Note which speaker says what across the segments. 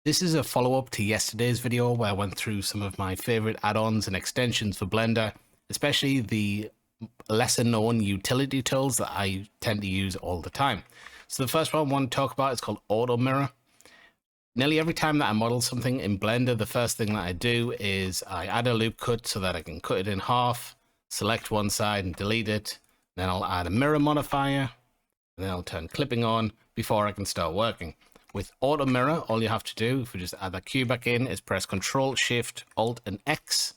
Speaker 1: This is a follow-up to yesterday's video where I went through some of my favorite add-ons and extensions for Blender, especially the lesser known utility tools that I tend to use all the time. So the first one I want to talk about is called Auto Mirror. Nearly every time that I model something in Blender, the first thing that I do is I add a loop cut so that I can cut it in half, select one side and delete it. Then I'll add a mirror modifier, and then I'll turn clipping on before I can start working. With Auto Mirror, all you have to do, if we just add that cube back in, is press Control, Shift, Alt, and X,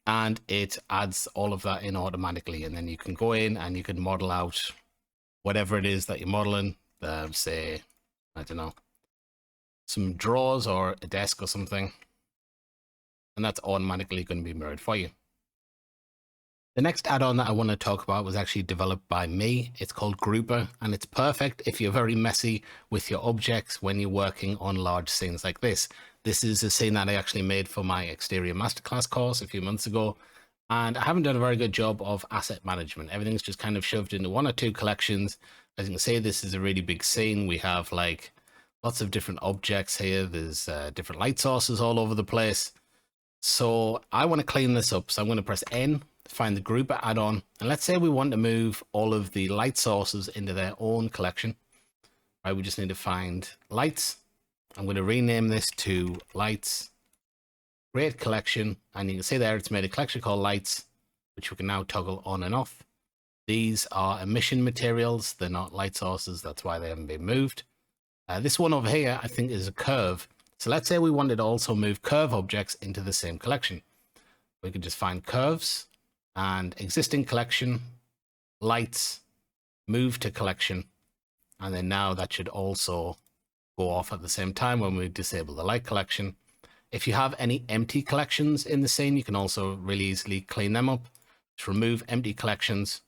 Speaker 1: and it adds all of that in automatically. And then you can go in and you can model out whatever it is that you're modeling. Say, I don't know, some drawers or a desk or something, and that's automatically going to be mirrored for you. The next add-on that I want to talk about was actually developed by me. It's called Grouper, and it's perfect if you're very messy with your objects when you're working on large scenes like this. This is a scene that I actually made for my exterior masterclass course a few months ago, and I haven't done a very good job of asset management. Everything's just kind of shoved into one or two collections. As you can see, this is a really big scene. We have like lots of different objects here. There's different light sources all over the place. So I want to clean this up. So I'm going to press N, find the Grouper add-on, and let's say we want to move all of the light sources into their own collection. Right, we just need to find lights. I'm going to rename this to lights, create collection, and you can see there it's made a collection called lights, which we can now toggle on and off. These are emission materials, they're not light sources, that's why they haven't been moved. This one over here I think is a curve. So let's say we wanted to also move curve objects into the same collection. We could just find curves and existing collection, lights, move to collection, and then now that should also go off at the same time when we disable the light collection. If you have any empty collections in the scene, you can also really easily clean them up. Just remove empty collections.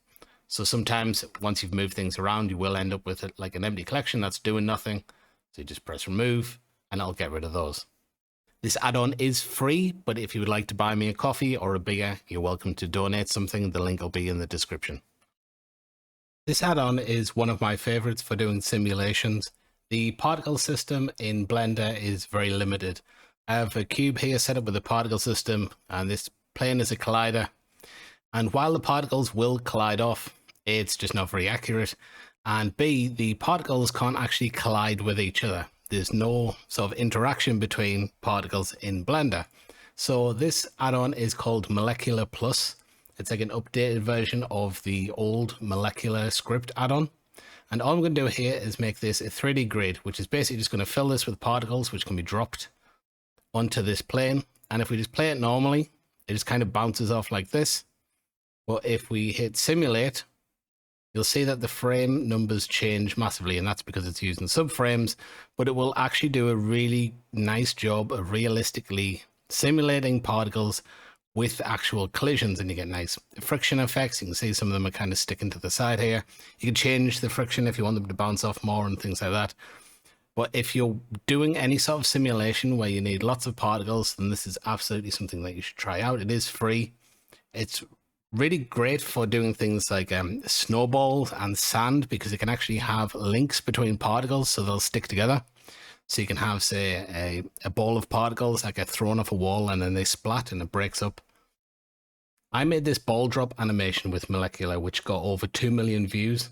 Speaker 1: So sometimes once you've moved things around, you will end up with it like an empty collection that's doing nothing. So you just press remove and I'll get rid of those. This add-on is free, but if you would like to buy me a coffee or a beer, you're welcome to donate something. The link will be in the description. This add-on is one of my favorites for doing simulations. The particle system in Blender is very limited. I have a cube here set up with a particle system, and this plane is a collider. And while the particles will collide off, it's just not very accurate. And B, the particles can't actually collide with each other. There's no sort of interaction between particles in Blender. So this add-on is called Molecular Plus. It's like an updated version of the old Molecular Script add-on. And all I'm going to do here is make this a 3D grid, which is basically just going to fill this with particles, which can be dropped onto this plane. And if we just play it normally, it just kind of bounces off like this. But if we hit simulate, you'll see that the frame numbers change massively, and that's because it's using subframes, but it will actually do a really nice job of realistically simulating particles with actual collisions, and you get nice friction effects. You can see some of them are kind of sticking to the side here. You can change the friction if you want them to bounce off more and things like that. But if you're doing any sort of simulation where you need lots of particles, then this is absolutely something that you should try out. It is free. It's really great for doing things like snowballs and sand, because it can actually have links between particles so they'll stick together. So you can have, say, a ball of particles that get thrown off a wall and then they splat and it breaks up. I made this ball drop animation with Molecular, which got over 2 million views.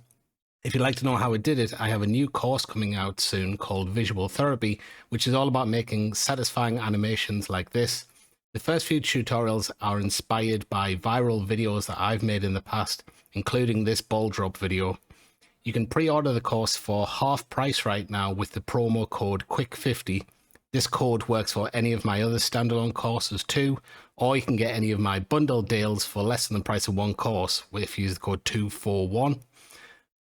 Speaker 1: If you'd like to know how I did it, I have a new course coming out soon called Visual Therapy, which is all about making satisfying animations like this. The first few tutorials are inspired by viral videos that I've made in the past, including this ball drop video. You can pre-order the course for half price right now with the promo code QUICK50. This code works for any of my other standalone courses too, or you can get any of my bundle deals for less than the price of one course if you use the code 241.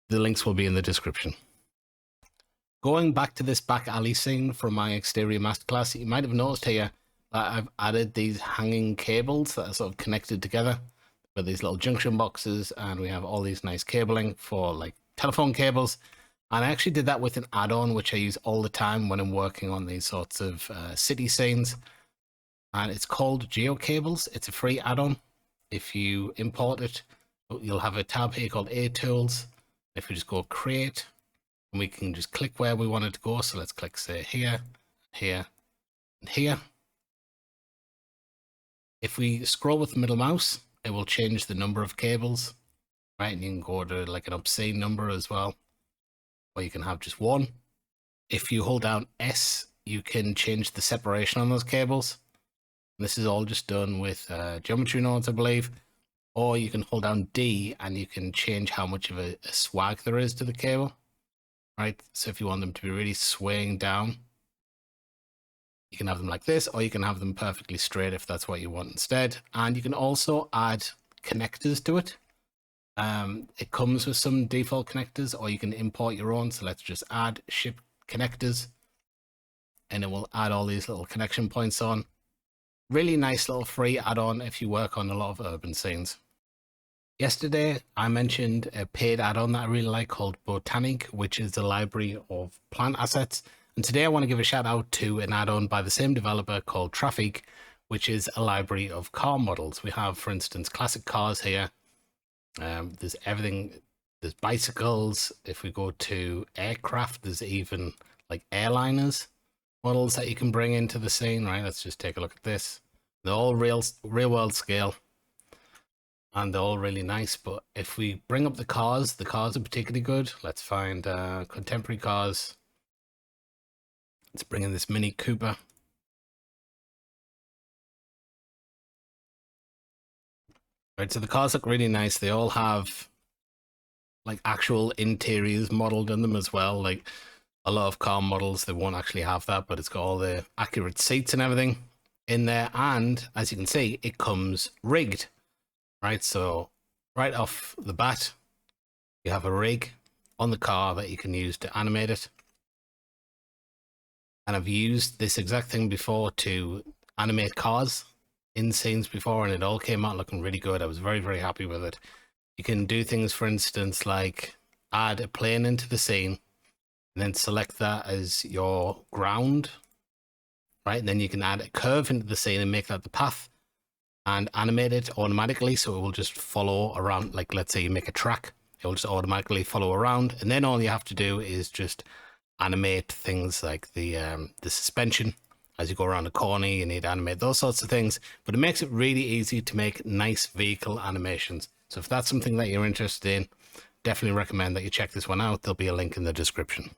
Speaker 1: The links will be in the description. Going back to this back alley scene from my exterior masterclass, you might have noticed here I've added these hanging cables that are sort of connected together with these little junction boxes, and we have all these nice cabling for like telephone cables. And I actually did that with an add-on which I use all the time when I'm working on these sorts of city scenes, and it's called GeoCables. It's a free add-on. If you import it, you'll have a tab here called A Tools. If we just go create, and we can just click where we want it to go. So let's click, say, here, here, and here. If we scroll with the middle mouse, it will change the number of cables, right? And you can go to like an obscene number as well, or you can have just one. If you hold down S, you can change the separation on those cables. And this is all just done with geometry nodes, I believe. Or you can hold down D and you can change how much of a swag there is to the cable, right? So if you want them to be really swaying down, you can have them like this, or you can have them perfectly straight if that's what you want instead. And you can also add connectors to it. It comes with some default connectors, or you can import your own. So let's just add ship connectors, and it will add all these little connection points on. Really nice little free add-on if you work on a lot of urban scenes. Yesterday, I mentioned a paid add-on that I really like called Botanic, which is a library of plant assets. And today I want to give a shout out to an add-on by the same developer called Traffic, which is a library of car models. We have, for instance, classic cars here. There's everything. There's bicycles. If we go to aircraft, there's even like airliners models that you can bring into the scene, right? Let's just take a look at this. They're all real world scale, and they're all really nice. But if we bring up the cars are particularly good. Let's find contemporary cars. Let's bring in this Mini Cooper. Right, so the cars look really nice. They all have like actual interiors modeled in them as well. Like a lot of car models, they won't actually have that, but it's got all the accurate seats and everything in there. And as you can see, it comes rigged, right? So right off the bat, you have a rig on the car that you can use to animate it. And I've used this exact thing before to animate cars in scenes before, and it all came out looking really good. I was very, very happy with it. You can do things, for instance, like add a plane into the scene and then select that as your ground, right? And then you can add a curve into the scene and make that the path and animate it automatically. So it will just follow around. Like, let's say you make a track, it will just automatically follow around. And then all you have to do is just animate things like the suspension. As you go around a corner, you need to animate those sorts of things, but it makes it really easy to make nice vehicle animations. So if that's something that you're interested in, definitely recommend that you check this one out. There'll be a link in the description.